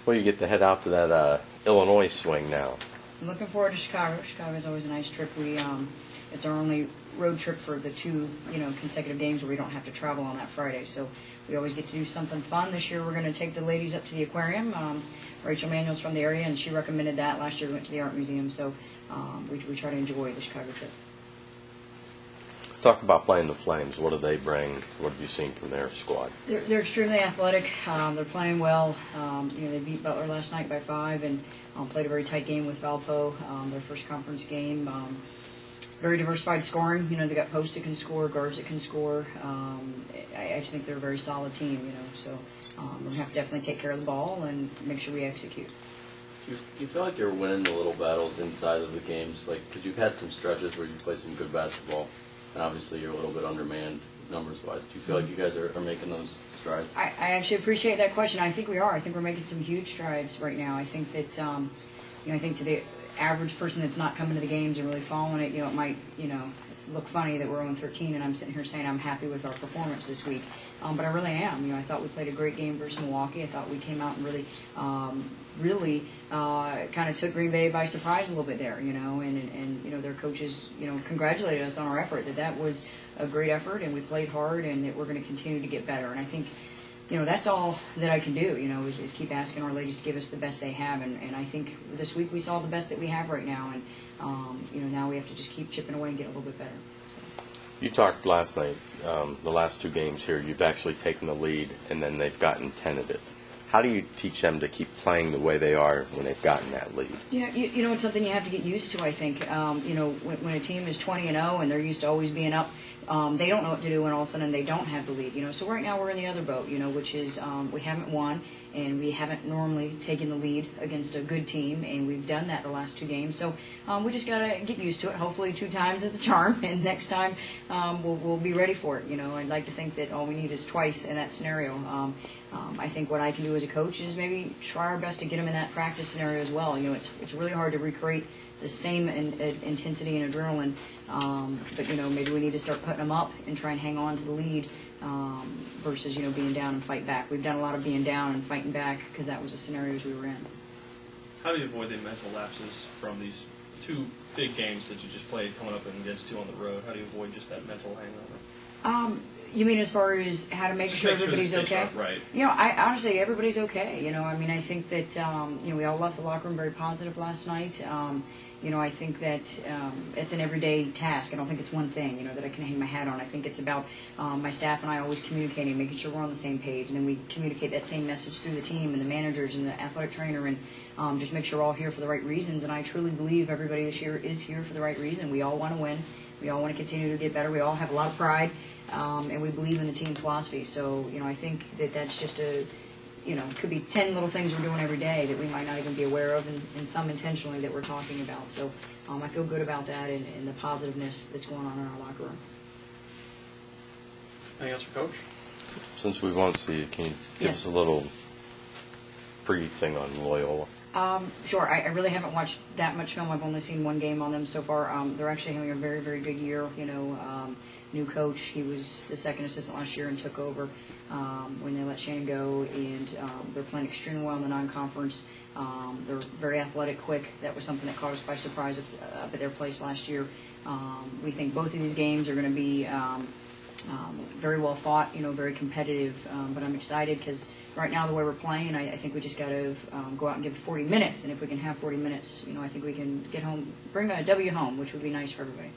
Well, you get to head out to that Illinois swing now. I'm looking forward to Chicago. Chicago's always a nice trip. It's our only road trip for the two, consecutive games where we don't have to travel on that Friday. So we always get to do something fun. This year we're going to take the ladies up to the aquarium. Rachel Manuel's from the area, and she recommended that. Last year we went to the art museum. So we try to enjoy the Chicago trip. Talk about playing the Flames. What do they bring? What have you seen from their squad? They're extremely athletic. They're playing well. They beat Butler last night by 5 and played a very tight game with Valpo, their first conference game. Very diversified scoring. They got posts that can score, guards that can score. I just think they're a very solid team. So we're going to have to definitely take care of the ball and make sure we execute. Do you feel like you're winning the little battles inside of the games? Because you've had some stretches where you played some good basketball. And obviously you're a little bit undermanned numbers-wise. Do you feel like you guys are making those strides? I actually appreciate that question. I think we are. I think we're making some huge strides right now. I think that, I think to the average person that's not coming to the games and really following it, it might, look funny that we're 0-13 and I'm sitting here saying I'm happy with our performance this week. But I really am. I thought we played a great game versus Milwaukee. I thought we came out and really kind of took Green Bay by surprise a little bit there, and their coaches, congratulated us on our effort, that was a great effort and we played hard and that we're going to continue to get better. And I think, that's all that I can do, is keep asking our ladies to give us the best they have. And I think this week we saw the best that we have right now. And, now we have to just keep chipping away and get a little bit better. So. You talked last night, the last two games here, you've actually taken the lead and then they've gotten tentative. How do you teach them to keep playing the way they are when they've gotten that lead? Yeah, it's something you have to get used to, I think. When a team is 20-0 and they're used to always being up, they don't know what to do when all of a sudden they don't have the lead. So right now we're in the other boat, which is we haven't won and we haven't normally taken the lead against a good team, and we've done that the last two games. So we just got to get used to it. Hopefully 2 times is the charm, and next time we'll be ready for it. I'd like to think that all we need is twice in that scenario. I think what I can do as a coach is maybe try our best to get them in that practice scenario as well. It's really hard to recreate the same intensity and adrenaline, but maybe we need to start putting them up and try and hang on to the lead versus being down and fight back. We've done a lot of being down and fighting back because that was the scenarios we were in. How do you avoid the mental lapses from these 2 big games that you just played, coming up against 2 on the road? How do you avoid just that mental hangover? You mean as far as how to make sure everybody's okay? Sharp, right. I honestly, everybody's okay. I think that, we all left the locker room very positive last night. I think that it's an everyday task. I don't think it's one thing, that I can hang my hat on. I think it's about my staff and I always communicating, making sure we're on the same page, and then we communicate that same message through the team and the managers and the athletic trainer, and just make sure we're all here for the right reasons. And I truly believe everybody this year is here for the right reason. We all want to win. We all want to continue to get better. We all have a lot of pride. And we believe in the team philosophy. So, I think that that's just could be 10 little things we're doing every day that we might not even be aware of, and some intentionally that we're talking about. So I feel good about that and the positiveness that's going on in our locker room. Anything else for Coach? Since we won't see you, can you give us a little pre-thing on Loyola? Sure. I really haven't watched that much film. I've only seen 1 game on them so far. They're actually having a very, very good year. New coach. He was the second assistant last year and took over when they let Shannon go, and they're playing extremely well in the non-conference. They're very athletic, quick. That was something that caught us by surprise up at their place last year. We think both of these games are going to be very well fought, very competitive. But I'm excited because right now the way we're playing, I think we just got to go out and give 40 minutes. And if we can have 40 minutes, I think we can get home, bring a W home, which would be nice for everybody.